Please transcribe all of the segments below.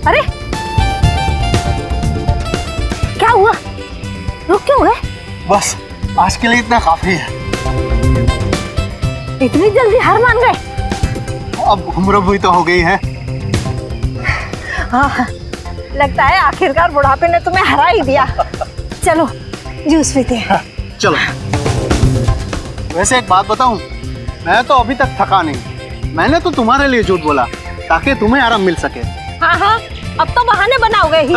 अरे क्या हुआ, रुक क्यों गए? बस आज के लिए इतना काफी है। इतनी जल्दी हार मान गए? अब उम्र भी तो हो गई है। हाँ, लगता है आखिरकार बुढ़ापे ने तुम्हें हरा ही दिया। चलो जूस पीते हैं। चलो। वैसे एक बात बताऊं, मैं तो अभी तक थका नहीं। मैंने तो तुम्हारे लिए झूठ बोला ताकि तुम्हें आराम मिल सके। हाँ हाँ, अब तो बहाने बनाओगे ही।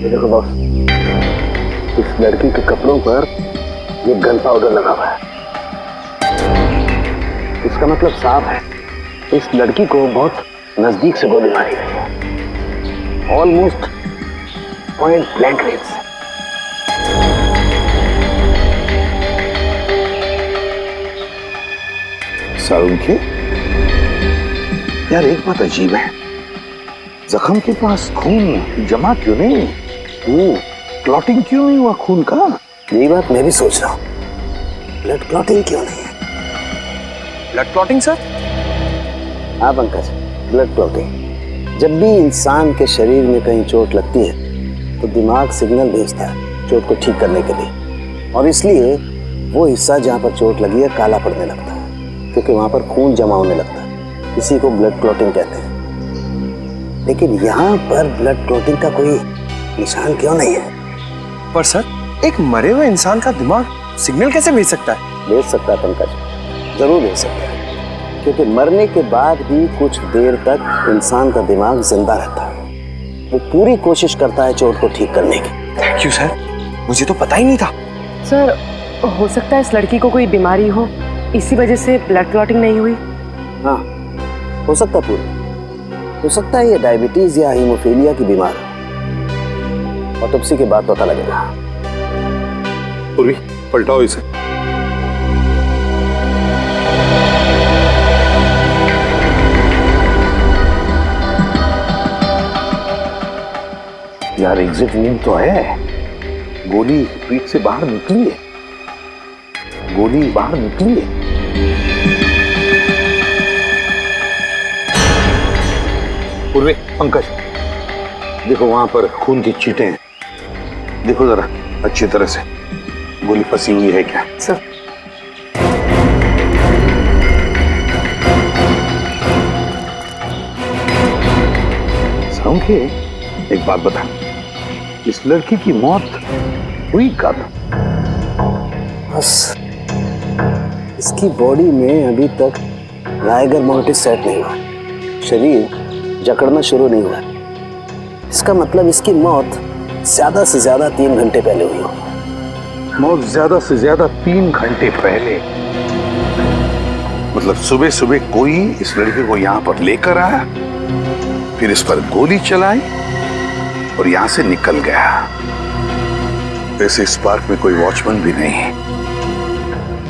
देखो बॉस, इस लड़की के कपड़ों पर ये गन पाउडर लगा हुआ है। इसका मतलब साफ है, इस लड़की को बहुत नजदीक से गोली मारी गई है, ऑलमोस्ट पॉइंट ब्लैंक रेंज से। सारुंखे, यार एक बात अजीब है, जख्म के पास खून जमा क्यों नहीं? क्लॉटिंग क्यों नहीं हुआ खून का? यही बात मैं भी सोच रहा हूँ, ब्लड क्लॉटिंग क्यों नहीं है? Blood clotting sir? हाँ पंकज, ब्लड क्लॉटिंग। जब भी इंसान के शरीर में कहीं चोट लगती है तो दिमाग सिग्नल भेजता है चोट को ठीक करने के लिए, और इसलिए वो हिस्सा जहाँ पर चोट लगी है काला पड़ने लगता है, क्योंकि वहाँ पर खून जमा होने लगता है। इसी को ब्लड क्लॉटिंग कहते हैं। लेकिन यहाँ पर ब्लड क्लॉटिंग का कोई निशान क्यों नहीं है? पर सर, एक मरे हुए इंसान का दिमाग सिग्नल कैसे भेज सकता है? भेज सकता है पंकज, जरूर भेज सकता है, क्योंकि मरने के बाद भी कुछ देर तक इंसान का दिमाग जिंदा रहता है। वो पूरी कोशिश करता है चोट को ठीक करने की। थैंक यू सर, मुझे तो पता ही नहीं था। सर, हो सकता है इस लड़की को कोई बीमारी हो, इसी वजह से ब्लड क्लॉटिंग नहीं हुई। हाँ, हो सकता है पूरी। हो सकता है ये डायबिटीज या हीमोफीलिया की बीमार हो। ऑटोप्सी के बाद पता लगेगा। पूर्वी, पलटाओ इसे। यार एग्जिट वूंड तो है, गोली पीठ से बाहर निकली है, गोली बाहर निकली है। पूर्वी, पंकज देखो वहां पर खून की चीटें हैं, देखो जरा अच्छी तरह से, गोली फंसी हुई है क्या? सर, सारुंखे, एक बात बता, इस लड़की की मौत हुई कब? बस इसकी बॉडी में अभी तक राइगर मोर्टिस सेट नहीं हुआ, शरीर जकड़ना शुरू नहीं हुआ। इसका मतलब इसकी मौत ज्यादा से ज्यादा 3 घंटे पहले हुई होगी। मौत ज्यादा से ज्यादा 3 घंटे पहले? मतलब सुबह सुबह कोई इस लड़के को यहाँ पर लेकर आया, फिर इस पर गोली चलाई और यहाँ से निकल गया। वैसे इस पार्क में कोई वॉचमैन भी नहीं,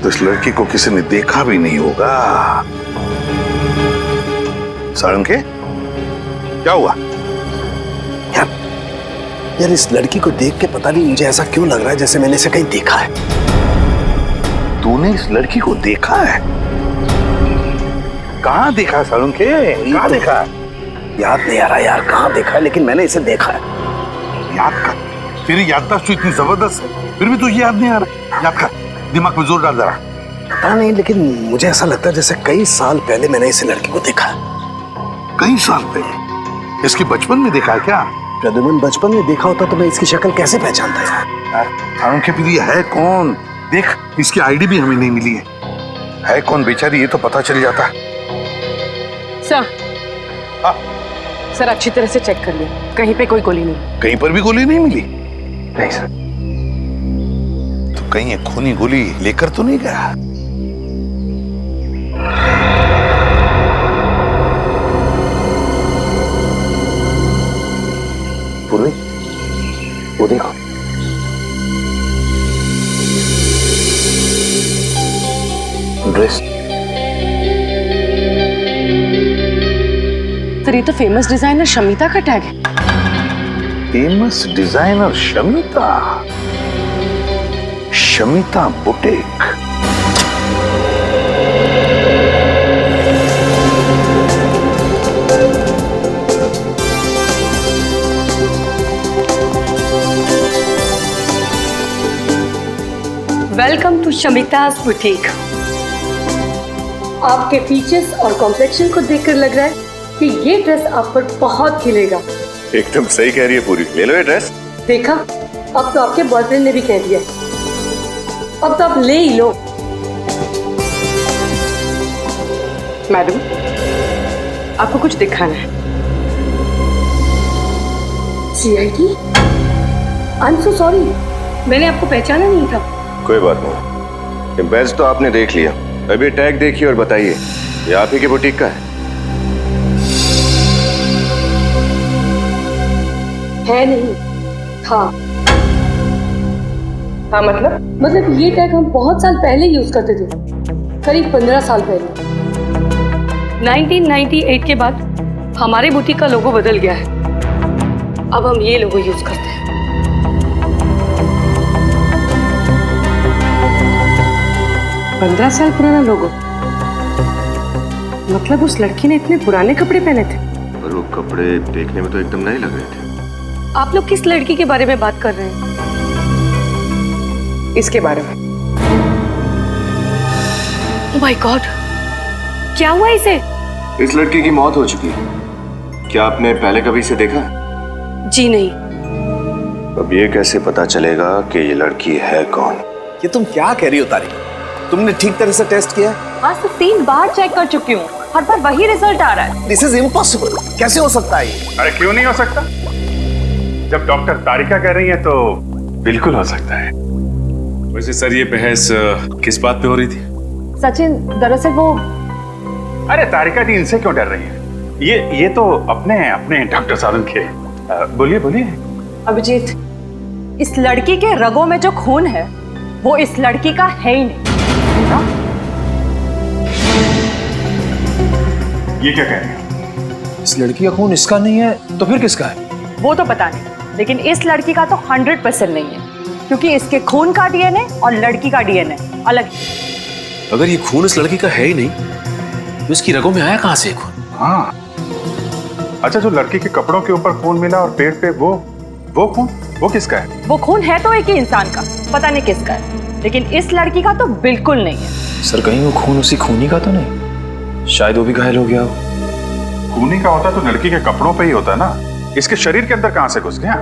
तो इस लड़की को किसी ने देखा भी नहीं होगा। सारुंखे, क्या हुआ? यार इस लड़की को देख के पता नहीं मुझे ऐसा क्यों लग रहा है जैसे मैंने इसे कहीं देखा है। तूने इस लड़की को देखा है? कहाँ देखा सारुंखे? कहाँ देखा? याद नहीं आ रहा यार कहाँ देखा है, लेकिन मैंने इसे देखा है। याद कर, तेरी याददाश्त इतनी जबरदस्त है, फिर भी तुझे याद नहीं आ रहा। याद कर, दिमाग में जोर डाल जरा। पता नहीं, लेकिन मुझे ऐसा लगता है जैसे कई साल पहले मैंने इस लड़की को देखा है। कई साल पहले? इसकी बचपन में देखा है क्या? प्रद्युमन बचपन में देखा होता तो मैं इसकी शक्ल कैसे पहचानता यार? सारुंखे, फिर ये है कौन? देख, इसकी आईडी भी हमें नहीं मिली है कौन बेचारी, ये तो पता चल जाता। सर, सर अच्छी तरह से चेक कर लिया, कहीं पे कोई गोली नहीं। कहीं पर भी गोली नहीं मिली? नहीं सर। तो कहीं ये खूनी गोली लेकर तो नहीं गया? पूर्वी, वो देखो। ड्रेस। सर ये तो फेमस डिजाइनर शमिता का टैग है। Famous designer Shamita, Shamita boutique. Welcome to Shamita's boutique. आपके फीचर्स और कॉम्प्लेक्शन को देखकर लग रहा है कि ये ड्रेस आप पर बहुत खिलेगा। एकदम सही कह रही है पूरी, ले लो ये ड्रेस। देखा, अब तो आपके बॉयफ्रेंड ने भी कह दिया, अब तो आप ले ही लो। मैडम आपको कुछ दिखाना है। CID? I am so sorry, मैंने आपको पहचाना नहीं था। कोई बात नहीं, ये बैज तो आपने देख लिया, अभी टैग देखिए और बताइए ये आप ही के बुटीक का है नहीं, हाँ। हाँ मतलब ये टैग हम बहुत साल पहले यूज करते थे, करीब 15 साल पहले। 1998 के बाद हमारे बुटीक का लोगो बदल गया है, अब हम ये लोगो यूज करते हैं। पंद्रह साल पुराना लोगो, मतलब उस लड़की ने इतने पुराने कपड़े पहने थे? और वो कपड़े देखने में तो एकदम नए लग रहे थे। आप लोग किस लड़की के बारे में बात कर रहे हैं? इसके बारे में। ओह माय गॉड, क्या हुआ इसे? इस लड़की की मौत हो चुकी है, क्या आपने पहले कभी इसे देखा? जी नहीं। अब ये कैसे पता चलेगा कि ये लड़की है कौन? ये तुम क्या कह रही हो तारिक? तुमने ठीक तरह से टेस्ट किया? आज तो 3 बार चेक कर चुकी हूँ, हर बार वही रिजल्ट आ रहा है। दिस इज इम्पॉसिबल, कैसे हो सकता है ये? अरे क्यों नहीं हो सकता? जब डॉक्टर तारिका कह रही है तो बिल्कुल हो सकता है। वैसे सर ये बहस किस बात पे हो रही थी? सचिन, दरअसल वो अरे तारिका दी इनसे क्यों डर रही है? ये तो अपने अपने डॉक्टर साहब के। बोलिए बोलिए। अभिजीत, इस लड़की के रगों में जो खून है वो इस लड़की का है ही नहीं। ये क्या कह रहे हैं? इस लड़की का खून इसका नहीं है तो फिर किसका है? वो तो पता नहीं, लेकिन इस लड़की का तो 100% नहीं है, क्योंकि इसके खून का DNA और लड़की का DNA अलग है। अगर ये खून इस लड़की का है ही नहीं तो इसकी रगों में आया कहां से खून? हाँ, अच्छा, जो लड़की के कपड़ों के ऊपर खून मिला और पेट पे वो खून, वो किसका है? वो खून है तो एक ही इंसान का, पता नहीं किसका है, लेकिन इस लड़की का तो बिल्कुल नहीं है। सर कहीं वो खून उसी खूनी का तो नहीं? शायद वो भी घायल हो गया हो। खूनी का होता तो लड़की के कपड़ों पे ही होता ना, इसके शरीर के अंदर कहां से घुस गया?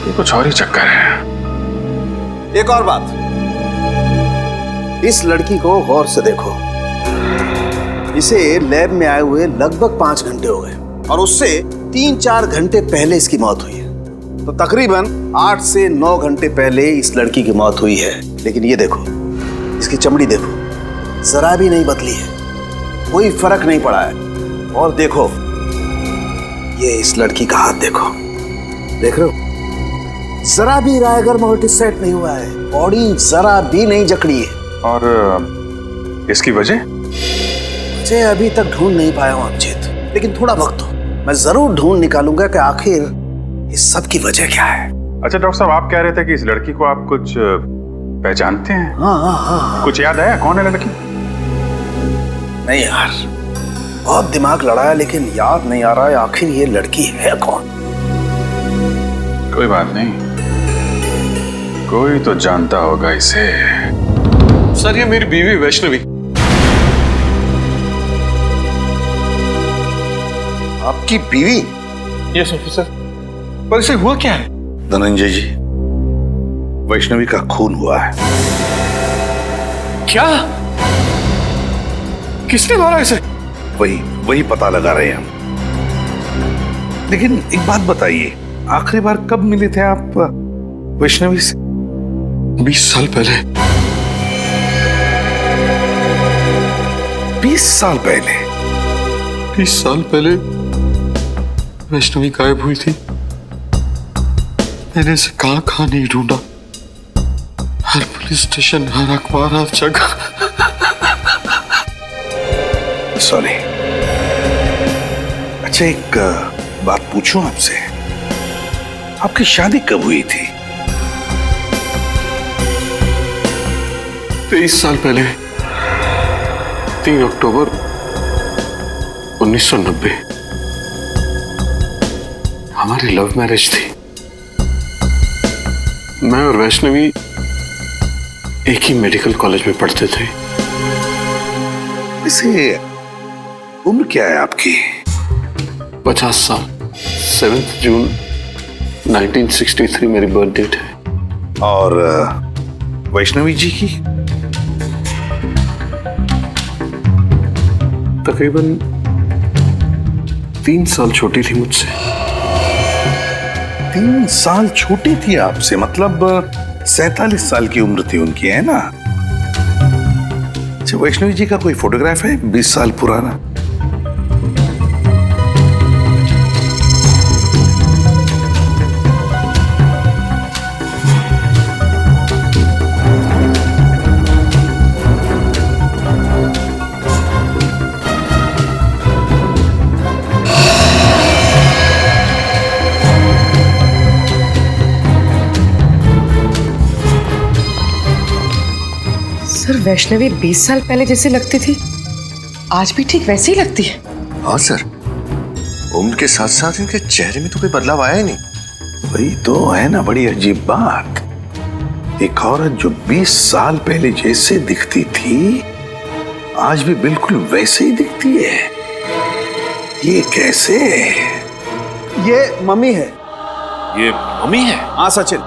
ये कुछ और ही चक्कर है। एक और बात, इस लड़की को गौर से देखो। इसे लैब में आए हुए लगभग 5 घंटे हो गए और उससे 3-4 घंटे पहले इसकी मौत हुई है, तो तकरीबन 8 से 9 घंटे पहले इस लड़की की मौत हुई है। लेकिन ये देखो, इसकी चमड़ी देखो, जरा भी नहीं बदली है, कोई फर्क नहीं पड़ा है। और देखो, ये इस लड़की का हाथ देखो, देख रहे हो, जरा भी रायगर मोटिस सेट नहीं हुआ है, बॉडी जरा भी नहीं जकड़ी है। और इसकी वजह मुझे अभी तक ढूंढ नहीं पाया हूं अभिजीत, लेकिन थोड़ा वक्त दो, मैं जरूर ढूंढ निकालूंगा कि आखिर इस सब की वजह क्या है। अच्छा डॉक्टर साहब, आप कह रहे थे कि इस लड़की को आप कुछ पहचानते हैं? हाँ। कुछ याद आया कौन है लड़की? नहीं यार, बहुत दिमाग लड़ाया लेकिन याद नहीं आ रहा है आखिर ये लड़की है कौन। कोई बात नहीं, कोई तो जानता होगा इसे। सर ये मेरी बीवी वैष्णवी। आपकी बीवी? Yes officer. पर इसे हुआ क्या है? धनंजय जी, वैष्णवी का खून हुआ है। क्या? किसने मारा इसे? वही पता लगा रहे हैं हम। लेकिन एक बात बताइए, आखिरी बार कब मिले थे आप वैष्णवी से? 20 साल पहले। 20 साल पहले? 20 साल पहले वैष्णवी गायब हुई थी। मैंने इसे कहां नहीं ढूंढा, हर पुलिस स्टेशन, हर अखबार, हर जगह। सॉरी। अच्छा, एक बात पूछूं आपसे, आपकी शादी कब हुई थी? 23 साल पहले, 3 अक्टूबर 1990। हमारी लव मैरिज थी। मैं और वैष्णवी एक ही मेडिकल कॉलेज में पढ़ते थे। इसे उम्र क्या है आपकी? 50 साल। 7 जून 1963 मेरी बर्थ डेट है। और वैष्णवी जी की? तकरीबन 3 साल छोटी थी मुझसे। 3 साल छोटी थी आपसे, मतलब 47 साल की उम्र थी उनकी, है ना? अच्छा, वैष्णवी जी का कोई फोटोग्राफ है 20 साल पुराना? सर, वैष्णवी 20 साल पहले जैसे लगती थी, आज भी ठीक वैसे ही लगती है। हाँ सर, उम्र के साथ साथ इनके चेहरे में तो कोई बदलाव आया ही नहीं। वही तो है ना बड़ी अजीब बात। एक औरत जो 20 साल पहले जैसे दिखती थी, आज भी बिल्कुल वैसे ही दिखती है। ये कैसे? ये मम्मी है। ये मम्मी है? हाँ सचिन,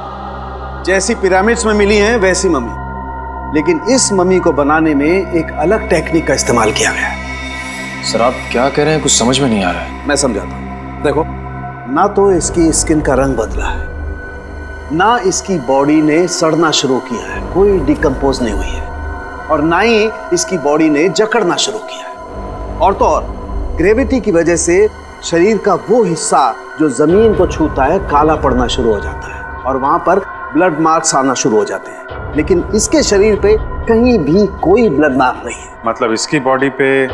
जैसी पिरामिड्स में मिली है वैसी मम्मी, लेकिन इस मम्मी को बनाने में एक अलग टेक्निक का इस्तेमाल किया गया है। सर आप क्या कह रहे हैं, कुछ समझ में नहीं आ रहा है। मैं समझाता हूँ। देखो, ना तो इसकी स्किन का रंग बदला है, ना इसकी बॉडी ने सड़ना शुरू किया है, कोई डिकम्पोज नहीं हुई है, और ना ही इसकी बॉडी ने जकड़ना शुरू किया है। और तो और ग्रेविटी की वजह से शरीर का वो हिस्सा जो जमीन को छूता है काला पड़ना शुरू हो जाता है, और वहां पर ब्लड मार्क्स आना शुरू हो जाते हैं। लेकिन इसके शरीर पे कहीं भी कोई ब्लड मार्क नहीं है। मतलब इसकी बॉडी पे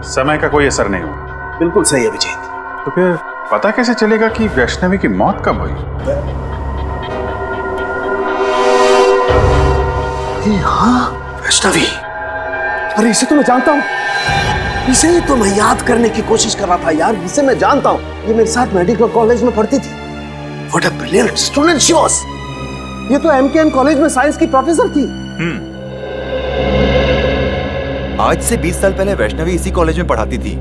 समय का कोई असर नहीं हुआ? बिल्कुल सही है विजेत। तो फिर पता कैसे चलेगा कि वैष्णवी की मौत कब हुई? हाँ, वैष्णवी। अरे इसे तो मैं जानता हूँ, इसे ही तो मैं याद करने की कोशिश कर रहा था यार। इसे मैं जानता हूँ, ये मेरे साथ मेडिकल कॉलेज में पढ़ती थी। What a brilliant student she was! ये तो MKN कॉलेज में साइंस की प्रोफेसर थी। आज से 20 साल पहले वैष्णवी इसी कॉलेज में पढ़ाती थी।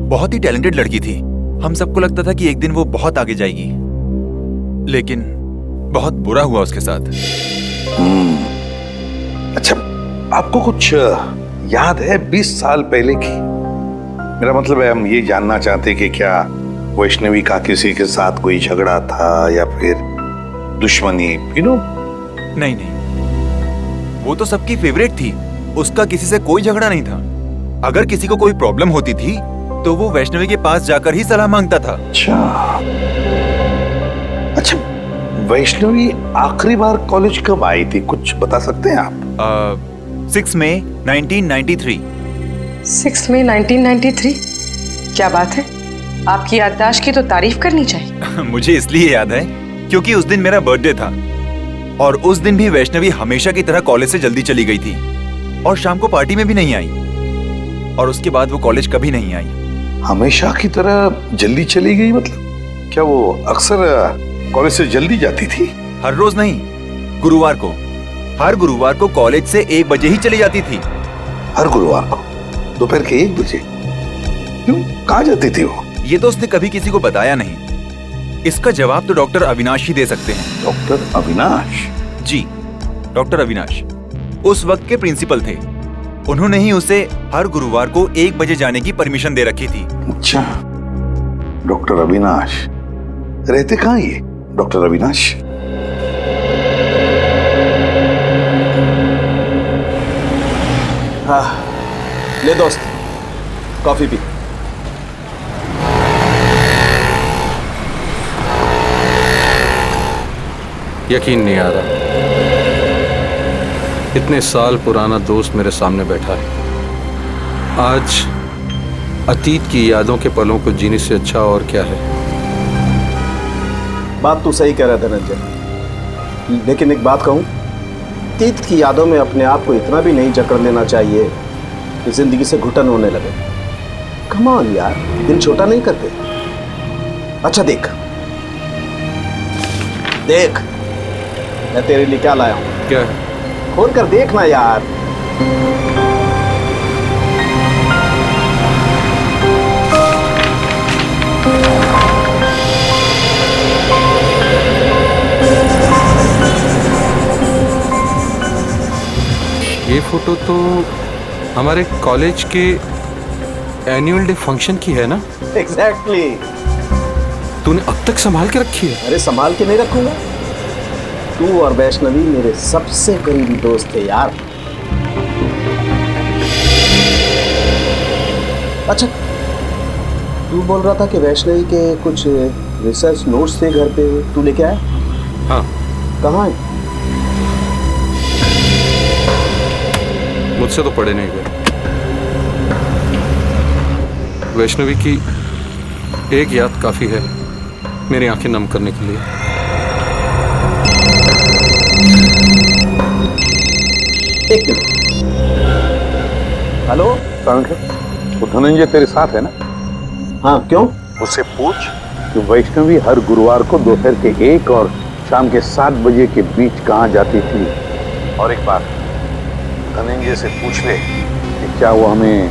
बहुत ही टैलेंटेड लड़की थी। हम सबको लगता था कि एक दिन वो बहुत आगे जाएगी, लेकिन बहुत बुरा हुआ उसके साथ। अच्छा, आपको कुछ याद है 20 साल पहले की? मेरा मतलब है, हम ये जानना चाहते हैं कि क्या वैष्णवी का किसी के साथ कोई झगड़ा था या फिर दुश्मनी, नहीं, वो तो सबकी फेवरेट थी। उसका किसी से कोई झगड़ा नहीं था। अगर किसी को कोई प्रॉब्लम होती थी तो वो वैष्णवी के पास जाकर ही सलाह मांगता था। अच्छा, वैष्णवी आखिरी बार कॉलेज कब आई थी, कुछ बता सकते हैं आप? 6 मई 1993। 6 मई 1993? क्या बात है, आपकी याददाश्त की तो तारीफ करनी चाहिए। मुझे इसलिए याद है क्योंकि उस दिन मेरा बर्थडे था, और उस दिन भी वैष्णवी हमेशा की तरह कॉलेज से जल्दी चली गई थी, और शाम को पार्टी में भी नहीं आई, और उसके बाद वो कॉलेज कभी नहीं आई। हमेशा की तरह जल्दी चली गई मतलब क्या वो अक्सर कॉलेज से जल्दी जाती थी? हर रोज नहीं, गुरुवार को। हर गुरुवार को कॉलेज से 1 बजे ही चली जाती थी। हर गुरुवार को दोपहर के 1 बजे? क्यों, कहाँ जाती थी वो? ये तो उसने कभी किसी को बताया नहीं। इसका जवाब तो डॉक्टर अविनाश ही दे सकते हैं। डॉक्टर अविनाश? जी, डॉक्टर अविनाश उस वक्त के प्रिंसिपल थे। उन्होंने ही उसे हर गुरुवार को 1 बजे जाने की परमिशन दे रखी थी। अच्छा, डॉक्टर अविनाश रहते कहाँ ये डॉक्टर अविनाश? हाँ, ले दोस्त, कॉफी पी। यकीन नहीं आ रहा, इतने साल पुराना दोस्त मेरे सामने बैठा है। आज अतीत की यादों के पलों को जीने से अच्छा और क्या है। बात तू सही कह रहा है धनंजय, लेकिन एक बात कहूं, अतीत की यादों में अपने आप को इतना भी नहीं जकड़ लेना चाहिए कि जिंदगी से घुटन होने लगे। कम ऑन यार, दिल छोटा नहीं करते। अच्छा देख देख, मैं तेरे लिए क्या लाया हूं। क्या है? खोल कर देखना यार। ये फोटो तो हमारे कॉलेज के एनुअल डे फंक्शन की है ना? एग्जैक्टली। तूने अब तक संभाल के रखी है? अरे संभाल के नहीं रखूंगा, तू और वैष्णवी मेरे सबसे करीबी दोस्त थे यार। अच्छा, तू बोल रहा था कि वैष्णवी के कुछ रिसर्च नोट्स थे घर पे, तू लेके आया? हाँ। कहाँ है? मुझसे तो पढ़े नहीं गए। वैष्णवी की एक याद काफी है मेरी आंखें नम करने के लिए। एक मिनट। हेलो, वो धनंजय तेरे साथ है ना? हाँ, क्यों? उससे पूछ कि वैष्णवी हर गुरुवार को दोपहर के 1 और शाम के 7 बजे के बीच कहाँ जाती थी। और एक बात, धनंजय से पूछ ले कि क्या वो हमें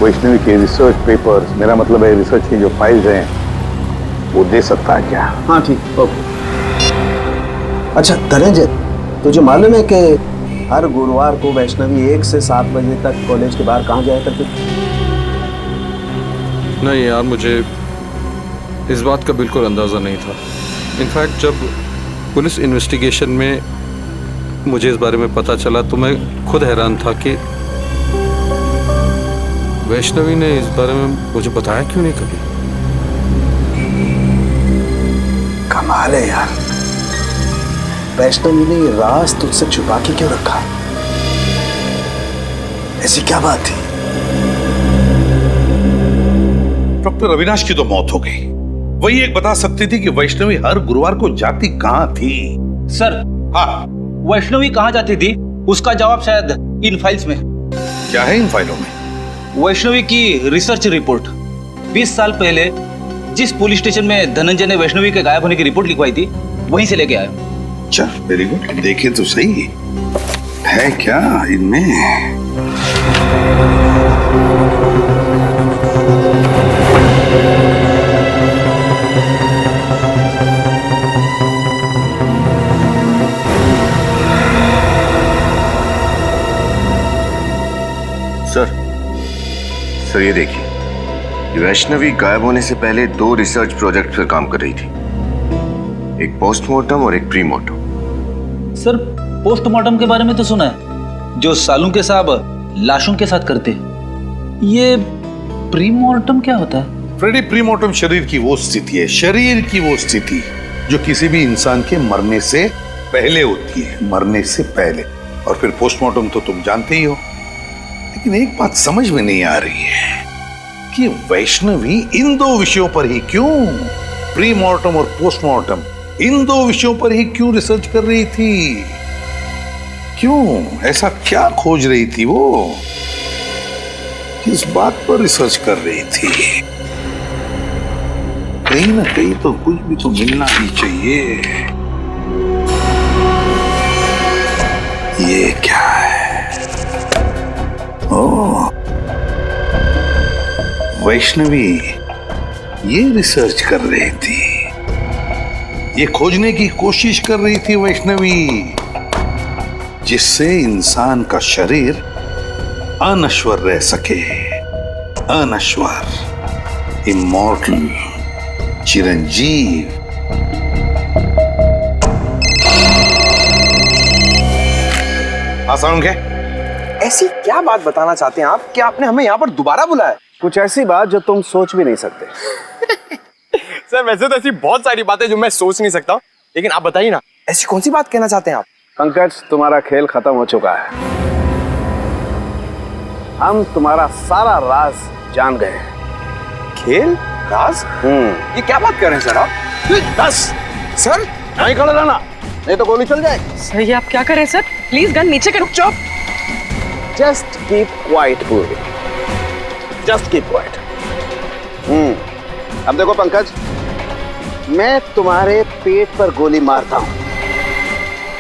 वैष्णवी के रिसर्च पेपर्स, मेरा मतलब है रिसर्च की जो फाइल्स हैं, वो दे सकता है क्या? हाँ ठीक, ओके। अच्छा धनंजय, तुझे मालूम है कि हर गुरुवार को वैष्णवी 1 से 7 बजे तक कॉलेज के बाहर कहाँ जाया करती थी? नहीं यार, मुझे इस बात का बिल्कुल अंदाज़ा नहीं था। इनफैक्ट जब पुलिस इन्वेस्टिगेशन में मुझे इस बारे में पता चला तो मैं खुद हैरान था कि वैष्णवी ने इस बारे में मुझे बताया क्यों नहीं कभी। कमाल है यार, वैष्णवी ने ये राज तुझसे छुपा के क्यों रखा? ऐसी क्या बात थी? डॉक्टर अविनाश की तो मौत हो गई, वही एक बता सकती थी कि वैष्णवी हर गुरुवार को जाती कहाँ थी। सर, हाँ, वैष्णवी कहाँ जाती थी उसका जवाब शायद इन फाइल्स में। क्या है इन फाइलों में? वैष्णवी की रिसर्च रिपोर्ट। 20 साल पहले जिस पुलिस स्टेशन में धनंजय ने वैष्णवी के गायब होने की रिपोर्ट लिखवाई थी, वहीं से लेके आया। अच्छा, वेरी गुड। देखे तो सही है क्या इनमें। सर ये देखिए, वैष्णवी गायब होने से पहले 2 रिसर्च प्रोजेक्ट पर काम कर रही थी, एक पोस्टमार्टम और एक प्रीमार्टम। सर, पोस्टमार्टम के बारे में तो सुना है, जो सालुंके साहब लाशों के साथ करते हैं। ये प्रीमार्टम क्या होता है? फ्रेडी, प्रीमार्टम शरीर की वो स्थिति है, शरीर की वो स्थिति जो किसी भी इंसान के मरने से पहले होती है, मरने से पहले। और फिर पोस्टमार्टम तो तुम जानते ही हो। लेकिन एक बात समझ में नहीं आ रही है कि वैष्णवी इन 2 विषयों पर ही क्यों, प्रीमार्टम और पोस्टमार्टम, इन 2 विषयों पर ही क्यों रिसर्च कर रही थी? क्यों, ऐसा क्या खोज रही थी वो? किस बात पर रिसर्च कर रही थी? कहीं ना कहीं तो कुछ भी तो मिलना ही चाहिए। ये क्या है? ओह, वैष्णवी ये रिसर्च कर रही थी, ये खोजने की कोशिश कर रही थी वैष्णवी, जिससे इंसान का शरीर अनश्वर रह सके, अनश्वर, इमॉर्टल, चिरंजीव। आसान क्या? ऐसी क्या बात बताना चाहते हैं आप कि आपने हमें यहाँ पर दोबारा बुलाया? कुछ ऐसी बात जो तुम सोच भी नहीं सकते। सर वैसे तो ऐसी बहुत सारी बातें जो मैं सोच नहीं सकता, लेकिन आप बताइए ना, ऐसी कौन सी बात कहना चाहते हैं आप? पंकज, तुम्हारा खेल खत्म हो चुका है। हम तुम्हारा सारा राज जान गए हैं। खेल? राज? ये क्या बात कर रहे हैं सर आप? बस सर नहीं खड़ा रहना, नहीं तो गोली चल जाएगी। सर ये आप क्या कर रहे हैं सर? प्लीज गन नीचे करो। चुप। जस्ट कीप क्वाइट पूरी, जस्ट कीप क्वाइट। अब देखो पंकज, मैं तुम्हारे पेट पर गोली मारता हूं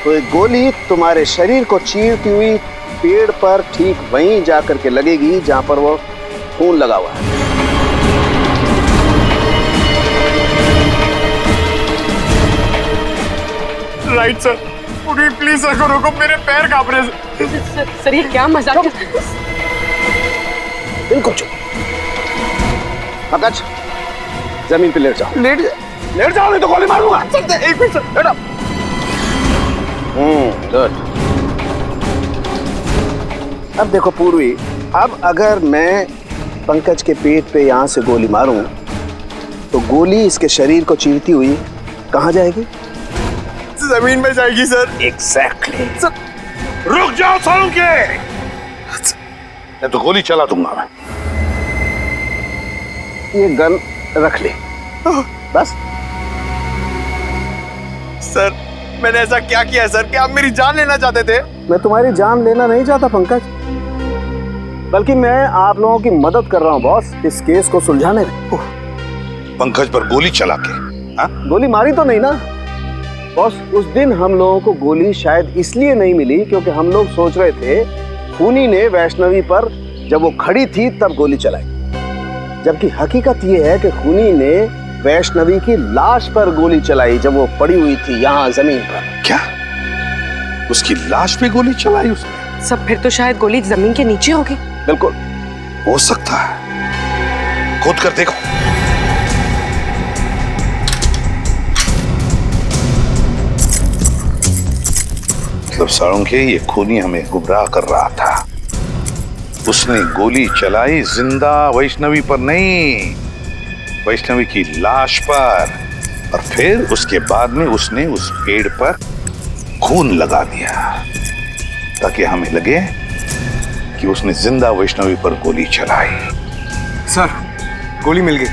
तो एक गोली तुम्हारे शरीर को चीरती हुई पेड़ पर ठीक वहीं जाकर के लगेगी जहां पर वो खून लगा हुआ है। राइट सर, प्लीज सर को रोको, मेरे पैर कांप रहे हैं। सर ये क्या मजाक? बिल्कुल चुप। पंकज, जमीन पे लेट जाओ। लेट जाओ, नहीं तो गोली मारूंगा। एक मिनट सर, लेट आओ। गुड। अब देखो पूर्वी, अब अगर मैं पंकज के पेट पे यहां से गोली मारूं तो गोली इसके शरीर को चीरती हुई कहां जाएगी? जमीन में जाएगी सर। एग्जैक्टली। सर रुक जाओ सालुंके, मैं तो गोली चला दूंगा मैं। ये गन रख ले बस। सर मैंने ऐसा क्या किया सर कि आप मेरी जान लेना चाहते थे? मैं तुम्हारी जान लेना नहीं चाहता पंकज, बल्कि मैं आप लोगों की मदद कर रहा हूं बॉस, इस केस को सुलझाने में। पंकज पर गोली चला के? हाँ? गोली मारी तो नहीं ना बॉस। उस दिन हम लोगों को गोली शायद इसलिए नहीं मिली क्योंकि हम लोग सोच रहे थे खूनी ने वैष्णवी पर जब वो खड़ी थी तब गोली चलाई, जबकि हकीकत ये है कि खूनी ने वैष्णवी की लाश पर गोली चलाई जब वो पड़ी हुई थी यहाँ जमीन पर। क्या? उसकी लाश पे गोली चलाई उसने? सब फिर तो शायद गोली जमीन के नीचे होगी। बिल्कुल हो सकता है, खोद कर देखो। मतलब सालुंके, ये खूनी हमें गुमराह कर रहा था। उसने गोली चलाई जिंदा वैष्णवी पर नहीं, वैष्णवी की लाश पर, और फिर उसके बाद में उसने उस पेड़ पर खून लगा दिया ताकि हमें लगे कि उसने जिंदा वैष्णवी पर गोली चलाई। सर गोली मिल गई।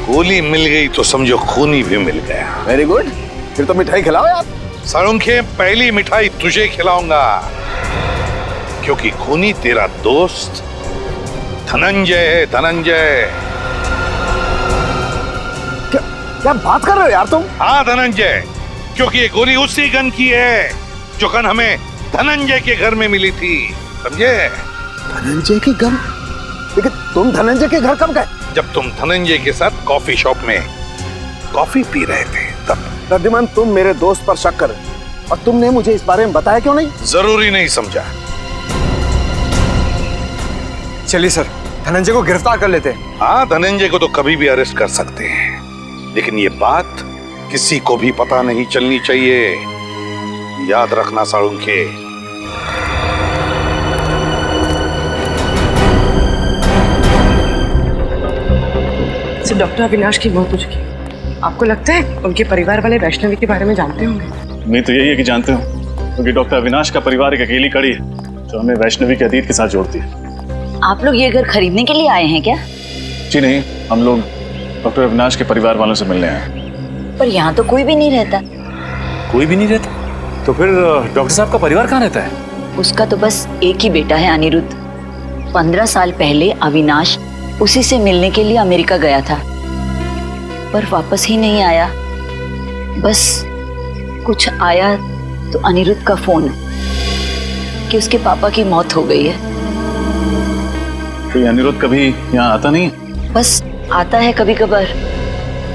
गोली मिल गई तो समझो खूनी भी मिल गया। वेरी गुड, फिर तो मिठाई खिलाओ यार। सालुंके, पहली मिठाई तुझे खिलाऊंगा क्योंकि खूनी तेरा दोस्त धनंजय है। धनंजय। क्या बात कर रहे हो यार तुम? हाँ धनंजय, क्योंकि ये गोली उसी गन की है जो गन हमें धनंजय के घर में मिली थी, समझे? धनंजय की गन? लेकिन तुम धनंजय के घर कब गए? जब तुम धनंजय के साथ कॉफी शॉप में कॉफी पी रहे थे तब। रद्दिमान, तुम मेरे दोस्त पर शक कर रहे और तुमने मुझे इस बारे में बताया क्यों नहीं? जरूरी नहीं समझा। चलिए सर, धनंजय को गिरफ्तार कर लेते हैं। हाँ, धनंजय को तो कभी भी अरेस्ट कर सकते हैं, लेकिन ये बात किसी को भी पता नहीं चलनी चाहिए, याद रखना सालुंके। डॉक्टर अविनाश की मौत हो चुकी है। आपको लगता है उनके परिवार वाले वैष्णवी के बारे में जानते होंगे? उम्मीद तो यही है कि जानते हो, क्योंकि डॉक्टर अविनाश का परिवार एक अकेली कड़ी है जो हमें वैष्णवी के अतीत के साथ जोड़ती है। आप लोग ये घर खरीदने के लिए आए हैं क्या? जी नहीं, हम लोग डॉक्टर अविनाश के परिवार वालों से मिलने आए हैं। पर यहाँ तो कोई भी नहीं रहता। कोई भी नहीं रहता? तो फिर डॉक्टर साहब का परिवार कहाँ रहता है? उसका तो बस एक ही बेटा है, अनिरुद्ध। 15 साल पहले अविनाश उसी से मिलने के लिए अमेरिका गया था, पर वापस ही नहीं आया। बस कुछ आया तो अनिरुद्ध का फोन कि उसके पापा की मौत हो गई है। तो ये अनिरुद्ध कभी यहाँ आता नहीं? बस आता है कभी कभार,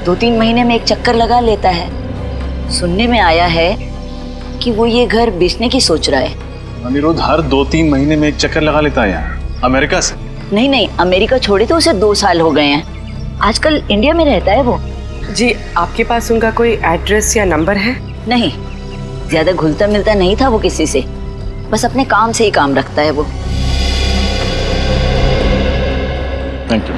2-3 महीने में एक चक्कर लगा लेता है। सुनने में आया है कि वो ये घर बेचने की सोच रहा है। अनिरुद्ध हर 2-3 महीने में एक चक्कर लगा लेता है यहाँ अमेरिका से। नहीं नहीं, अमेरिका छोड़े तो उसे 2 साल हो गए हैं। आजकल इंडिया में रहता है वो। जी, आपके पास उनका कोई एड्रेस या नंबर है? नहीं, ज्यादा घुलता मिलता नहीं था वो किसी से, बस अपने काम से ही काम रखता है वो। Thank you.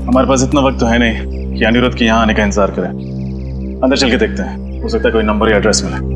हमारे पास इतना वक्त तो है नहीं कि अनिरुद्ध के यहाँ आने का इंतजार करें। अंदर चल के देखते हैं, हो सकता है कोई नंबर या एड्रेस मिले।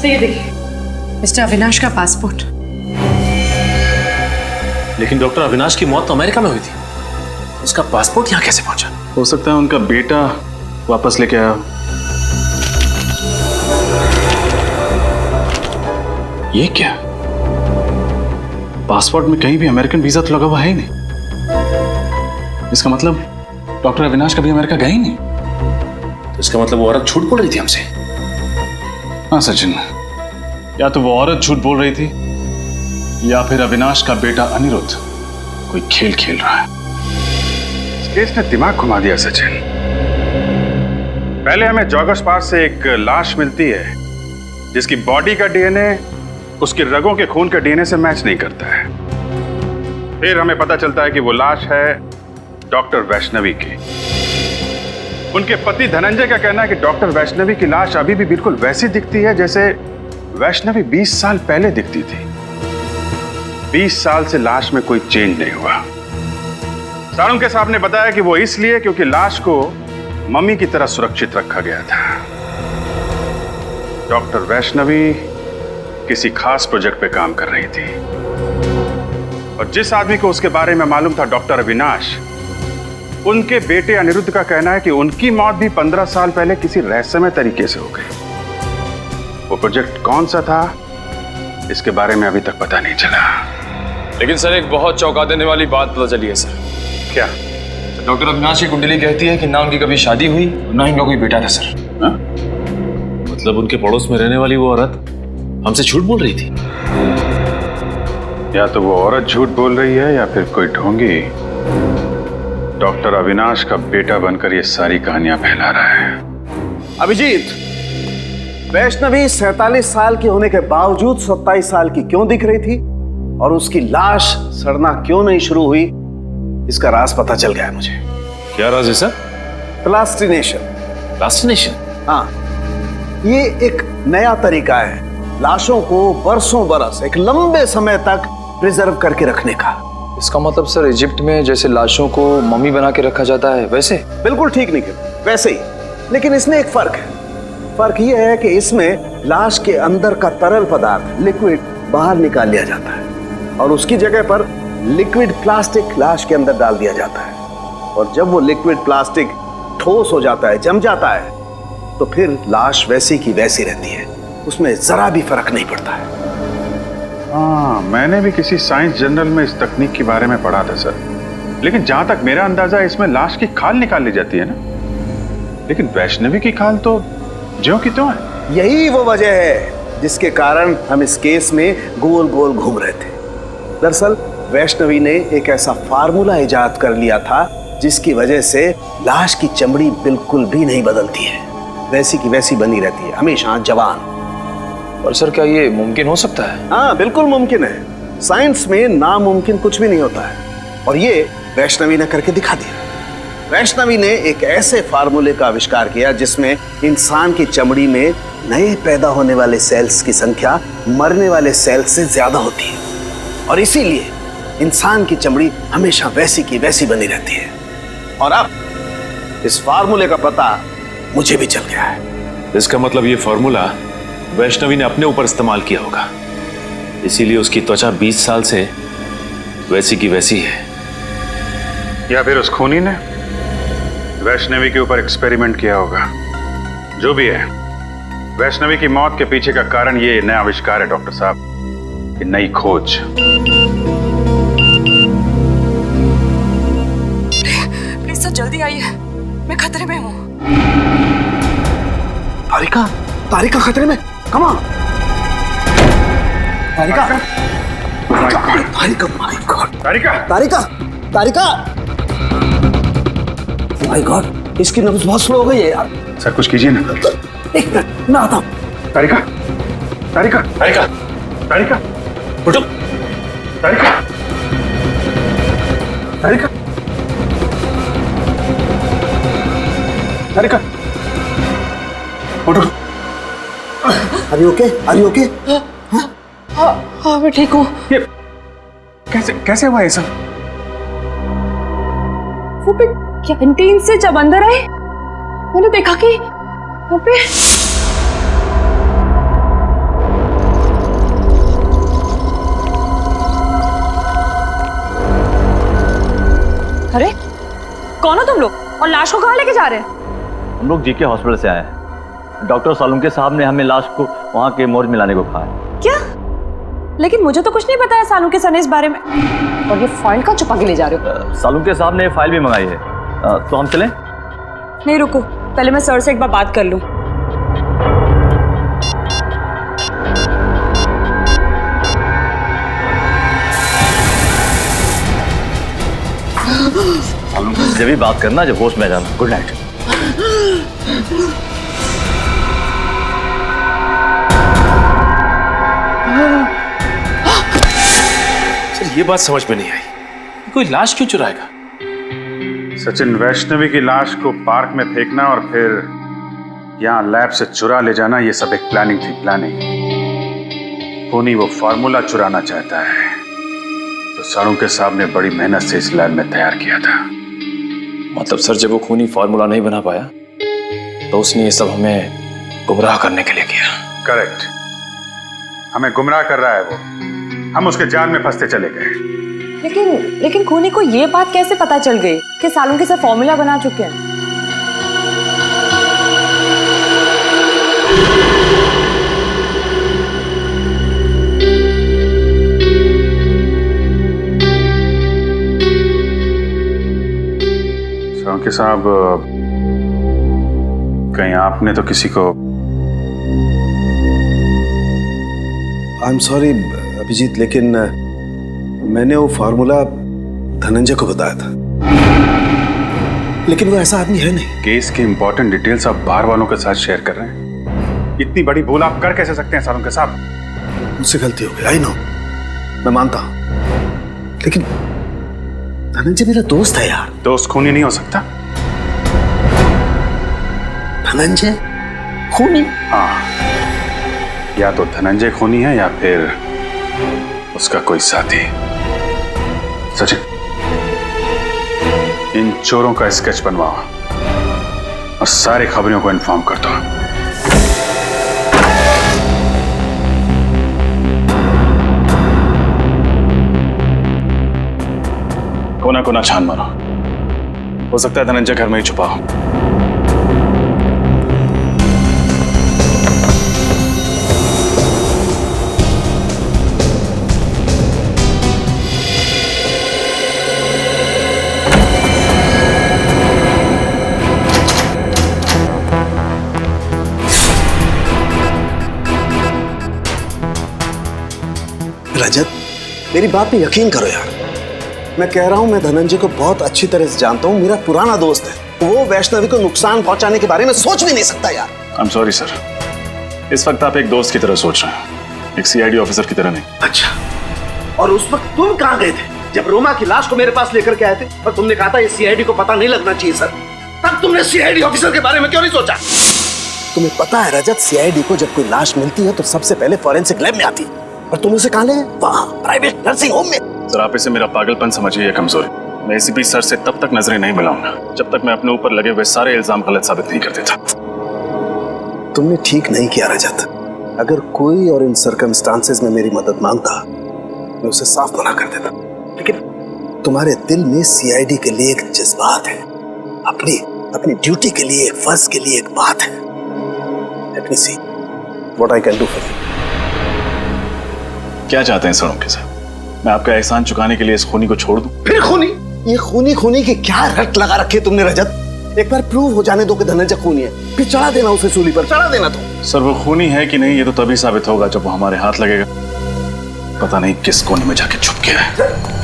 ये देखिए, मिस्टर अविनाश का पासपोर्ट। लेकिन डॉक्टर अविनाश की मौत तो अमेरिका में हुई थी, उसका पासपोर्ट यहाँ कैसे पहुंचा? हो सकता है उनका बेटा वापस लेके आया। ये क्या? पासपोर्ट में कहीं भी अमेरिकन वीजा तो लगा हुआ है ही नहीं। इसका मतलब डॉक्टर अविनाश कभी अमेरिका गए ही नहीं। तो इसका मतलब वो औरत झूठ बोल रही थी हमसे। हाँ सचिन, या तो वो औरत झूठ बोल रही थी या फिर अविनाश का बेटा अनिरुद्ध कोई खेल खेल रहा है। इस केस ने दिमाग घुमा दिया सचिन। पहले हमें जॉगर्स पार्क से एक लाश मिलती है जिसकी बॉडी का डीएनए उसके रगों के खून के डीएनए से मैच नहीं करता है। फिर हमें पता चलता है कि वो लाश है डॉक्टर वैष्णवी की। उनके पति धनंजय का कहना है कि डॉक्टर वैष्णवी की लाश अभी भी बिल्कुल वैसी दिखती है जैसे वैष्णवी 20 साल पहले दिखती थी। 20 साल से लाश में कोई चेंज नहीं हुआ। सारुण के साहब ने बताया कि वो इसलिए क्योंकि लाश को मम्मी की तरह सुरक्षित रखा गया था। डॉक्टर वैष्णवी किसी खास प्रोजेक्ट पे काम कर रही थी और जिस आदमी को उसके बारे में मालूम था, डॉक्टर अविनाश, उनके बेटे अनिरुद्ध का कहना है कि उनकी मौत भी 15 साल पहले किसी रहस्यमय तरीके से हो गई। वो प्रोजेक्ट कौन सा था, इसके बारे में अभी तक पता नहीं चला। लेकिन सर, एक बहुत चौंका देने वाली बात पता चली है सर। क्या? डॉक्टर अविनाश की कुंडली कहती है कि ना उनकी कभी शादी हुई और ना ही उनका कोई बेटा था सर। मतलब उनके पड़ोस में रहने वाली वो औरत हमसे झूठ बोल रही थी। या तो वो औरत झूठ बोल रही है या फिर कोई ढोंगी डॉक्टर अविनाश का बेटा बनकर ये सारी कहानियां फैला रहा है। अभिजीत, वैष्णवी 47 साल की होने के बावजूद 27 साल की क्यों दिख रही थी और उसकी लाश सड़ना क्यों नहीं शुरू हुई, इसका राज पता चल गया है मुझे। क्या राज है सर? प्लास्टिनेशन। प्लास्टिनेशन? हाँ, ये एक नया तरीका है लाशों को बरसों बरस, एक लंबे समय तक प्रिजर्व करके रखने का। इसका मतलब सर, इजिप्ट में जैसे लाशों को मम्मी बना के रखा जाता है वैसे? बिल्कुल ठीक निकल, वैसे ही। लेकिन इसमें एक फर्क है। फर्क यह है कि इसमें लाश के अंदर का तरल पदार्थ, लिक्विड, बाहर निकाल लिया जाता है और उसकी जगह पर लिक्विड प्लास्टिक लाश के अंदर डाल दिया जाता है। और जब वो लिक्विड प्लास्टिक ठोस हो जाता है, जम जाता है, तो फिर लाश वैसी की वैसी रहती है, उसमें जरा भी फर्क नहीं पड़ता है। हाँ, मैंने भी किसी साइंस जर्नल में इस तकनीक के बारे में पढ़ा था सर। लेकिन जहां तक मेरा अंदाजा है, इसमें लाश की खाल निकाल ली जाती है ना। लेकिन वैष्णवी की खाल तो ज्यों की त्यों है। यही वो वजह है जिसके कारण हम इस केस में गोल गोल घूम रहे थे। दरअसल वैष्णवी ने एक ऐसा फार्मूला इजाद कर लिया था जिसकी वजह से लाश की चमड़ी बिल्कुल भी नहीं बदलती है, वैसी की वैसी बनी रहती है, हमेशा जवान। और सर, क्या ये मुमकिन हो सकता है? हाँ, बिल्कुल मुमकिन है। साइंस में नामुमकिन कुछ भी नहीं होता है और ये वैष्णवी ने करके दिखा दिया। वैष्णवी ने एक ऐसे फार्मूले का आविष्कार किया जिसमें इंसान की चमड़ी में नए पैदा होने वाले सेल्स की संख्या मरने वाले सेल्स से ज्यादा होती है और इसीलिए इंसान की चमड़ी हमेशा वैसी की वैसी बनी रहती है। और अब इस फार्मूले का पता मुझे भी चल गया है। इसका मतलब ये फार्मूला वैष्णवी ने अपने ऊपर इस्तेमाल किया होगा, इसीलिए उसकी त्वचा 20 साल से वैसी की वैसी है। या फिर उस खूनी ने वैष्णवी के ऊपर एक्सपेरिमेंट किया होगा। जो भी है, वैष्णवी की मौत के पीछे का कारण ये नया आविष्कार है डॉक्टर साहब, ये नई खोज। प्लीज सर जल्दी आइए, मैं खतरे में हूँ। तारिका, तारिका खतरे में, come on. Tarika, Tarika, my God, Tarika, Tarika, Tarika, my God, इसकी नब्ज बहुत स्लो हो गई है यार। सर कुछ कीजिए ना। एक मिनट, मैं आता हूँ। तारिका, तारिका, तारिका, तारिका, उठो। तारिका, तारिका, तारिका, उठो। Are you okay? Are you okay? हाँ मैं ठीक हूँ। ये कैसे हुआ ये सब? वो पे कैंटीन से जब अंदर आए मैंने देखा कि वहाँ पे अरे कौन हो तुम लोग और लाश को कहाँ लेके जा रहे हैं? हम लोग जीके हॉस्पिटल से आए हैं। डॉक्टर सालुंके साहब ने हमें लाश को वहाँ के मोर्ग में लाने को कहा है। क्या? लेकिन मुझे तो कुछ नहीं बताया सालुंके सर ने इस बारे में। और ये फाइल का छुपा के ले जा रहे हो? सालुंके साहब ने फाइल भी मंगाई है। तो हम चलें? नहीं रुको, पहले मैं सर से एक बार बात कर लूं। जब भी बात करना जब होश में जाना। Good night. सर ये बात समझ में नहीं आई, कोई लाश क्यों चुराएगा? सचिन, वैष्णवी की लाश को पार्क में फेंकना और फिर यहाँ लैब से चुरा ले जाना, ये सब एक प्लानिंग थी। प्लानिंग। खूनी वो फार्मूला चुराना चाहता है तो सालुंके साहब ने बड़ी मेहनत से इस लैब में तैयार किया था। मतलब सर जब वो खूनी फार्मूला नहीं बना पाया तो उसने ये सब हमें गुमराह करने के लिए किया। करेक्ट, हमें गुमराह कर रहा है वो। हम उसके जाल में फंसते चले गए। लेकिन खूनी को ये बात कैसे पता चल गई कि सालुंके सर फॉर्मूला बना चुके हैं? सालुंके साहब, कहीं आपने तो किसी को? आई एम सॉरी अभिजीत, लेकिन मैंने वो फार्मूला धनंजय को बताया था, लेकिन वो ऐसा आदमी है नहीं। केस की इंपॉर्टेंट डिटेल्स आप बाहर वालों के साथ शेयर कर रहे हैं। इतनी बड़ी भूल आप कर कैसे सकते हैं सालुंके साहब? मुझसे गलती हो गई, आई नो, मैं मानता हूं, लेकिन धनंजय मेरा दोस्त है यार। दोस्त खूनी नहीं हो सकता? धनंजय खूनी? हाँ, या तो धनंजय खूनी है या फिर उसका कोई साथी। सचिन, इन चोरों का स्केच बनवाओ और सारी खबरों को इन्फॉर्म कर दो। कोना कोना छान मारो, हो सकता है धनंजय घर में ही छुपा हो। रजत, मेरी बात पे यकीन करो यार, मैं कह रहा हूं, मैं धनंजय को बहुत अच्छी तरह से जानता हूं, मेरा पुराना दोस्त है। वो वैष्णवी को नुकसान पहुंचाने के बारे में सोच भी नहीं सकता यार। आई एम सॉरी सर, इस वक्त आप एक दोस्त की तरह सोच रहे हैं, एक सीआईडी ऑफिसर की तरह नहीं। अच्छा, और उस वक्त तुम कहां गए थे जब रोमा की लाश को मेरे पास लेकर के आए थे और तुमने कहा था ये सीआईडी को पता नहीं लगना चाहिए सर? तब तुमने सीआईडी ऑफिसर के बारे में क्यों नहीं सोचा? तुम्हें पता है रजत, सीआईडी को जब कोई लाश मिलती है तो सबसे पहले फॉरेंसिक लैब में आती है, और तुम उसे कहां ले गए? वहां प्राइवेट नर्सिंग होम में। सर आप इसे मेरा पागलपन समझिए या कमजोरी। मैं एसीपी सर से तब तक नजरें नहीं मिलाऊंगा जब तक मैं अपने ऊपर लगे हुए सारे इल्जाम गलत साबित नहीं कर देता। तुमने ठीक नहीं किया रजत। अगर कोई और इन सर्कमस्टांसेस में मेरी मदद मांगता, मैं उसे साफ मना कर देता। लेकिन तुम्हारे दिल में सीआईडी के लिए एक जज्बात है, अपनी अपनी ड्यूटी के लिए, एक फर्ज के लिए एक बात है। Let me see what I can do for you. क्या चाहते हैं सड़ों के साथ? मैं आपका एहसान चुकाने के लिए इस खूनी को छोड़ दूं? फिर खूनी? ये खूनी खूनी की क्या रट लगा रखी है तुमने रजत? एक बार प्रूव हो जाने दो कि धनंजय खूनी है, फिर चढ़ा देना उसे सूली पर, चढ़ा देना तुम। सर वो खूनी है कि नहीं ये तो तभी साबित होगा जब वो हमारे हाथ लगेगा। पता नहीं किस कोने में जाके छुप गया है।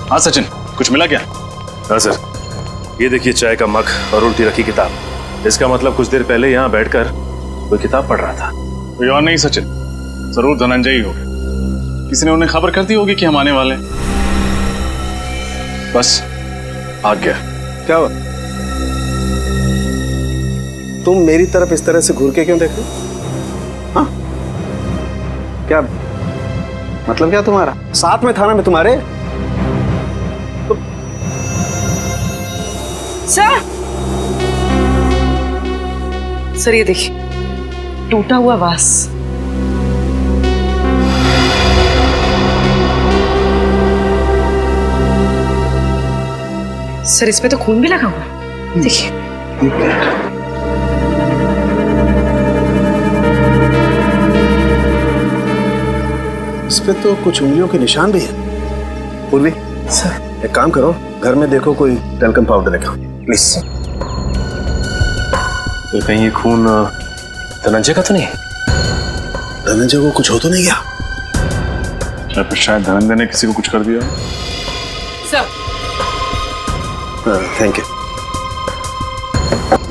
हाँ सचिन, कुछ मिला क्या? हाँ सर, ये देखिए चाय का मग और उल्टी रखी किताब। इसका मतलब कुछ देर पहले यहाँ बैठकर कोई किताब पढ़ रहा था। कोई और नहीं सचिन, जरूर धनंजय ही होगा। किसी ने उन्हें खबर कर दी होगी कि हम आने वाले। बस भाग गया। क्या हुआ? तुम मेरी तरफ इस तरह से घूर के क्यों देख रहे हो? हाँ? क्या मतलब क्या तुम्हारा? साथ में था ना मैं तुम्हारे। सर ये देखिए, टूटा हुआ वास। सर इसमें तो खून भी लगा हुआ, देखिए। इस पे तो कुछ उंगलियों के निशान भी है। पूर्वी सर, एक काम करो, घर में देखो कोई टेल्कम पाउडर रखा, प्लीज। कहीं ये खून धनंजय का तो नहीं? धनंजय को कुछ हो तो नहीं गया? क्या फिर शायद धनंजय ने किसी को कुछ कर दिया? Sir thank you.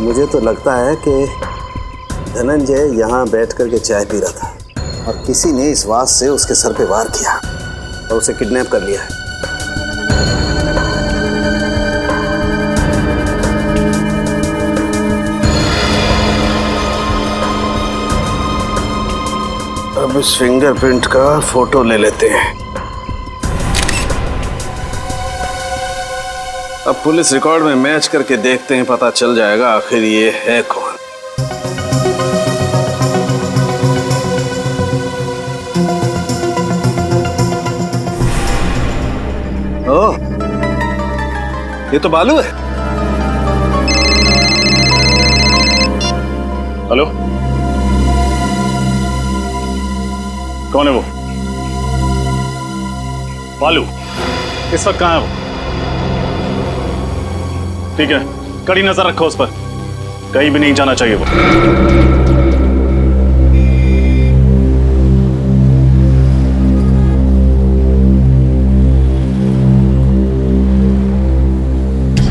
मुझे तो लगता है कि धनंजय यहाँ बैठ करके चाय पी रहा था और किसी ने इस वास से उसके सर पे वार किया और उसे किडनैप कर लिया है। अब इस फिंगरप्रिंट का फोटो ले लेते हैं। अब पुलिस रिकॉर्ड में मैच करके देखते हैं, पता चल जाएगा आखिर ये है कौन। ओह, ये तो बालू है। हेलो, कौन है वो? बालू इस वक्त कहाँ है वो? ठीक है, कड़ी नजर रखो उस पर, कहीं भी नहीं जाना चाहिए वो।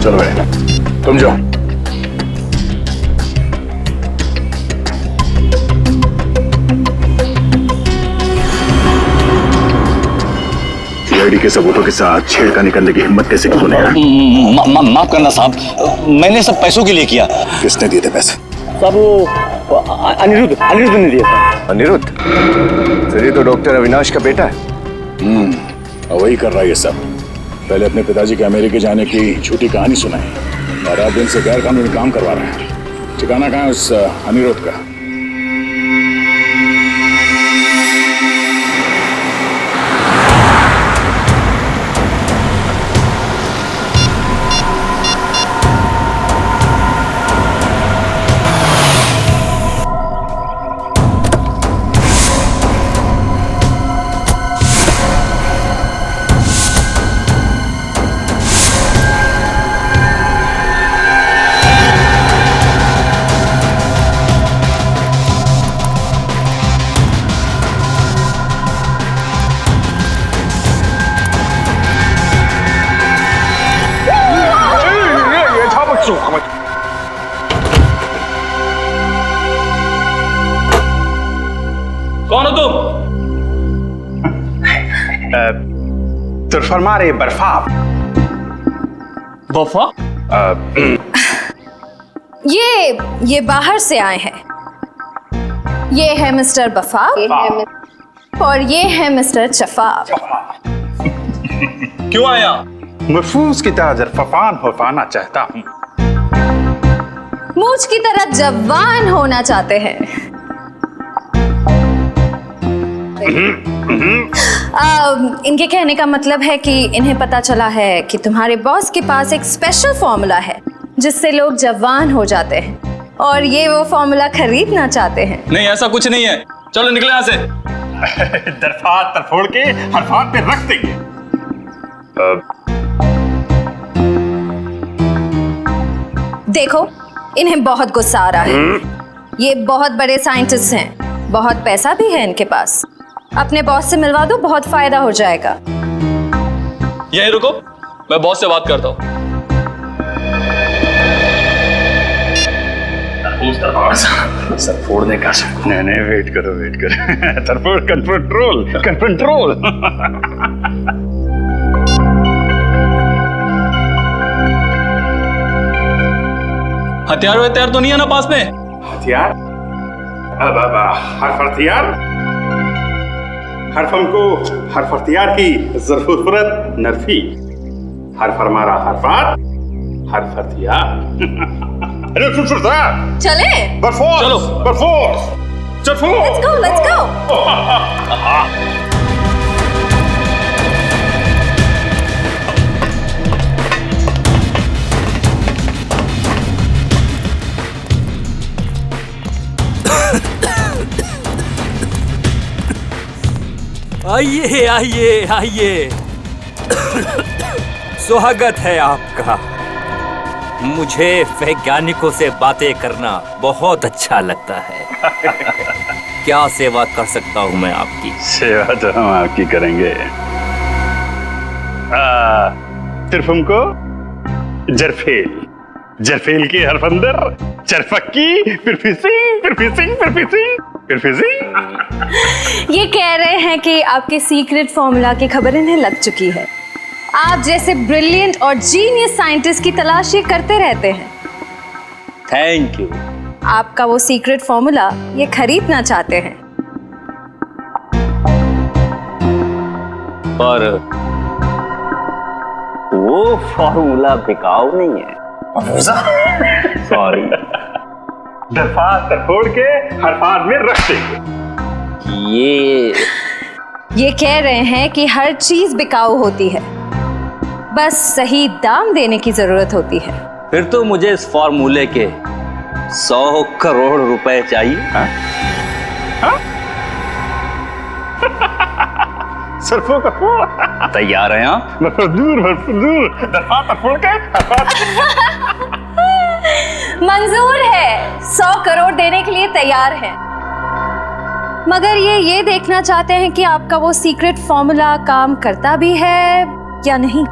चलो भाई, तुम जाओ। सीआईडी के सबूतों के साथ छेड़खानी करने की हिम्मत कैसे की तूने? माफ करना साहब, मैंने सब पैसों के लिए किया। किसने दिए थे पैसे? साहब वो अनिरुद्ध ने दिया था। अनिरुद्ध? सर ये तो डॉक्टर अविनाश का बेटा है। वही कर रहा है ये सब। पहले अपने पिताजी के अमेरिका जाने की झूठी कहानी सुनाई और अब इनसे गैर कानूनी काम करवा रहे हैं। ठिकाना कहाँ है उस अनिरुद्ध का? कौन हो तुम? तुरफरमारे बर्फाब। वफा? ये बाहर से आए हैं। ये है मिस्टर बफाब और ये है मिस्टर चफाब। क्यों आया? महफूज की ताजर फफान हो पाना चाहता हूँ। मूछ की तरह जवान होना चाहते हैं। इनके कहने का मतलब है कि इन्हें पता चला है कि तुम्हारे बॉस के पास एक स्पेशल फॉर्मूला है जिससे लोग जवान हो जाते हैं, और ये वो फॉर्मूला खरीदना चाहते हैं। नहीं, ऐसा कुछ नहीं है। चलो निकले यहाँ से। दरफात तरफोड़ के हरफात पे रख देंगे। देखो, इन्हें बहुत गुस्सा आ रहा है। ये बहुत बड़े साइंटिस्ट हैं, बहुत पैसा भी है इनके पास। अपने बॉस से मिलवा दो, बहुत फायदा हो जाएगा। यहीं रुको, मैं बॉस से बात करता हूँ। सर फोड़ने का नहीं, वेट करो। तरफोड़ कंट्रोल। हथियार तो नहीं है ना पास में? हथियार? अब हर्फ हथियार? हर्फ हमको हर्फ हथियार की जरूरत नरफी। हर्फ हमारा हरफात, हर्फ हथियार। अरे चले? चलो Let's go. आइए। स्वागत है आपका। मुझे वैज्ञानिकों से बातें करना बहुत अच्छा लगता है। क्या सेवा कर सकता हूँ मैं आपकी? सेवा तो हम आपकी करेंगे। सिर्फ हमको जरफेल की हरफ अंदर, चरफक्की, फिर फिसिंग। ये कह रहे हैं कि आपके सीक्रेट फॉर्मूला की खबर इन्हें लग चुकी है। आप जैसे ब्रिलियंट और जीनियस साइंटिस्ट की तलाश ये करते रहते हैं। Thank you. आपका वो सीक्रेट फॉर्मूला ये खरीदना चाहते हैं। पर वो फॉर्मूला बिकाऊ नहीं है। सॉरी। दरफात तरफोड़ के हरफात में रख देंगे। ये कह रहे हैं कि हर चीज बिकाऊ होती है, बस सही दाम देने की जरूरत होती है। फिर तो मुझे इस फॉर्मूले के 100 करोड़ रुपए चाहिए। सरफों का फोड़। तैयार हैं आप? दूर दरफात तरफोड़ के मंजूर है, 100 करोड़ देने के लिए तैयार है। मगर ये देखना चाहते हैं कि आपका वो सीक्रेट फॉर्मूला काम करता भी है या नहीं।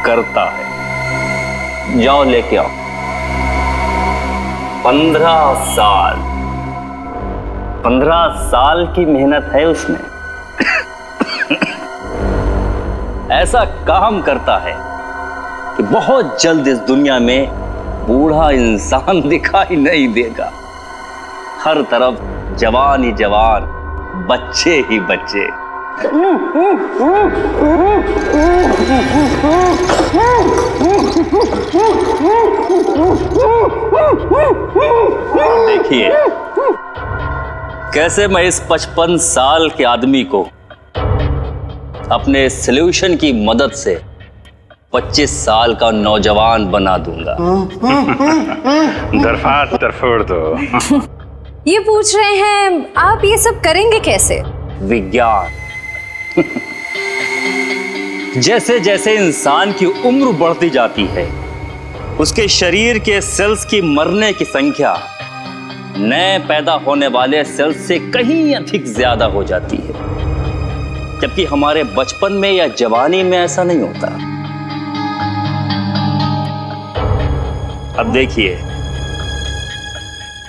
करता है। जाओ लेके आओ। 15 साल की मेहनत है उसमें। ऐसा काम करता है कि बहुत जल्द इस दुनिया में बूढ़ा इंसान दिखाई नहीं देगा। हर तरफ जवान ही जवान, बच्चे ही बच्चे। देखिए कैसे मैं इस 55 साल के आदमी को अपने सॉल्यूशन की मदद से 25 साल का नौजवान बना दूंगा। दरफात तरफोड़ दो। ये पूछ रहे हैं आप ये सब करेंगे कैसे? विज्ञान। जैसे जैसे इंसान की उम्र बढ़ती जाती है, उसके शरीर के सेल्स की मरने की संख्या नए पैदा होने वाले सेल्स से कहीं अधिक ज्यादा हो जाती है, जबकि हमारे बचपन में या जवानी में ऐसा नहीं होता। अब देखिए,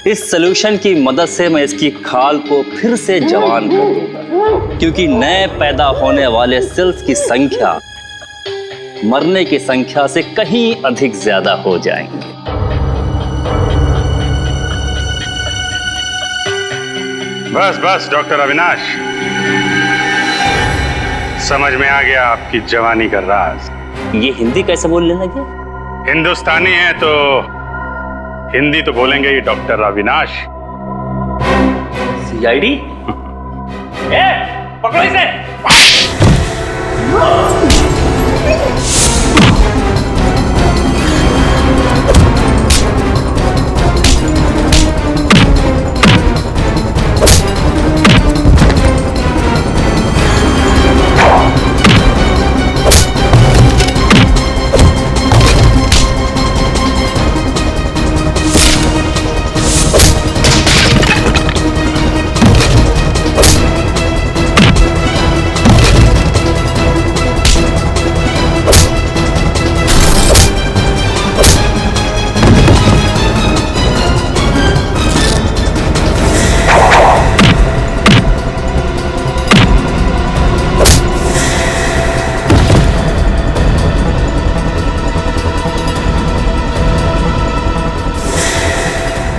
इस सॉल्यूशन की मदद से मैं इसकी खाल को फिर से जवान कर दूंगा, क्योंकि नए पैदा होने वाले सेल्स की संख्या मरने की संख्या से कहीं अधिक ज्यादा हो जाएंगे। बस डॉक्टर अविनाश, समझ में आ गया आपकी जवानी का राज। ये हिंदी कैसे बोलने लगे? हिंदुस्तानी है तो हिंदी तो बोलेंगे ही डॉक्टर अविनाश। सीआईडी? पकड़ो इसे।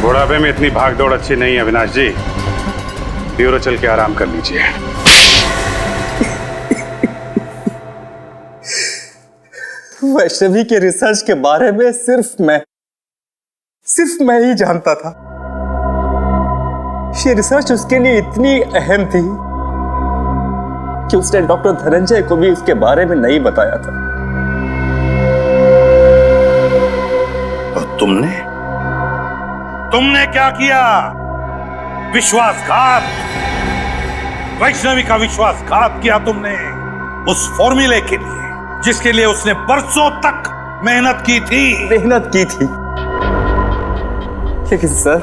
बुढ़ापे में इतनी भाग दौड़ अच्छी नहीं है अविनाश जी। ब्यूरो चल के आराम कर लीजिए। वैष्णवी के रिसर्च के बारे में सिर्फ मैं ही जानता था। ये रिसर्च उसके लिए इतनी अहम थी कि उसने डॉक्टर धनंजय को भी उसके बारे में नहीं बताया था। और तुमने क्या किया? विश्वासघात। वैष्णवी का विश्वासघात किया तुमने उस फॉर्मूले के लिए जिसके लिए उसने बरसों तक मेहनत की थी। लेकिन सर,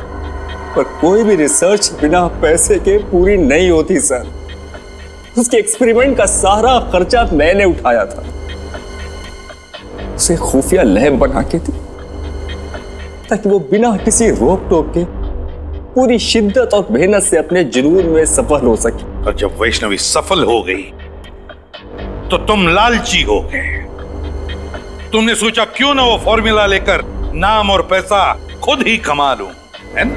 पर कोई भी रिसर्च बिना पैसे के पूरी नहीं होती सर। उसके एक्सपेरिमेंट का सारा खर्चा मैंने उठाया था। उसे खुफिया लैब बना के दी ताकि वो बिना किसी रोक टोक के पूरी शिद्दत और मेहनत से अपने जुनून में सफल हो सके। और जब वैष्णवी सफल हो गई तो तुम लालची हो गए। तुमने सोचा क्यों ना वो फॉर्मूला लेकर नाम और पैसा खुद ही कमा लूं, है ना?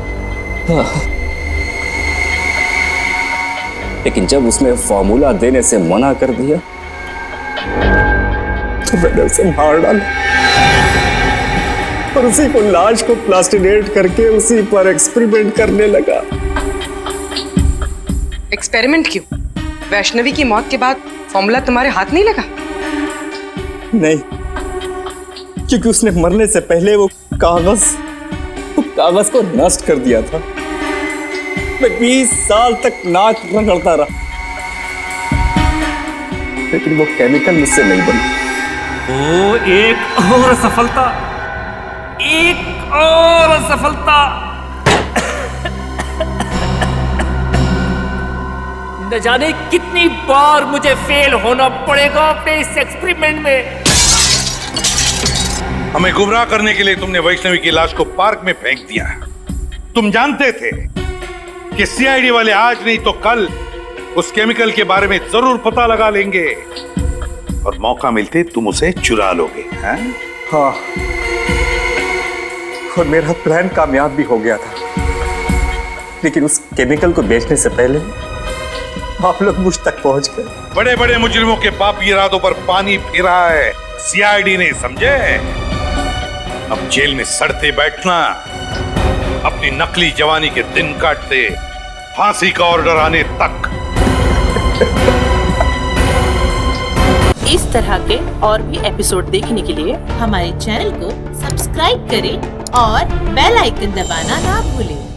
लेकिन जब उसने फॉर्मूला देने से मना कर दिया तो मैंने उसे मार डाला और उसी को लाश को प्लास्टिनेट करके उसी पर एक्सपेरिमेंट करने लगा। एक्सपेरिमेंट क्यों? वैष्णवी की मौत के बाद फॉर्मूला तुम्हारे हाथ नहीं लगा? नहीं, क्योंकि उसने मरने से पहले वो कागज को नष्ट कर दिया था। मैं 20 साल तक नाक रगड़ता रहा, लेकिन वो केमिकल मुझसे नहीं बनी। ओ, एक और सफलता। न जाने कितनी बार मुझे फेल होना पड़ेगा अपने इस एक्सपेरिमेंट में। हमें गुमराह करने के लिए तुमने वैष्णवी की लाश को पार्क में फेंक दिया। तुम जानते थे कि सीआईडी वाले आज नहीं तो कल उस केमिकल के बारे में जरूर पता लगा लेंगे और मौका मिलते तुम उसे चुरा लोगे। हाँ, और मेरा प्लान कामयाब भी हो गया था। लेकिन उस केमिकल को बेचने से पहले आप लोग मुझ तक पहुंच गए। बड़े बड़े मुजरिमों के पापी इरादों पर पानी फिरा है सीआईडी ने, समझे? अब जेल में सड़ते बैठना, अपनी नकली जवानी के दिन काटते फांसी का ऑर्डर आने तक। इस तरह के और भी एपिसोड देखने के लिए हमारे चैनल को सब्सक्राइब करें और बेल आइकन दबाना ना भूलें।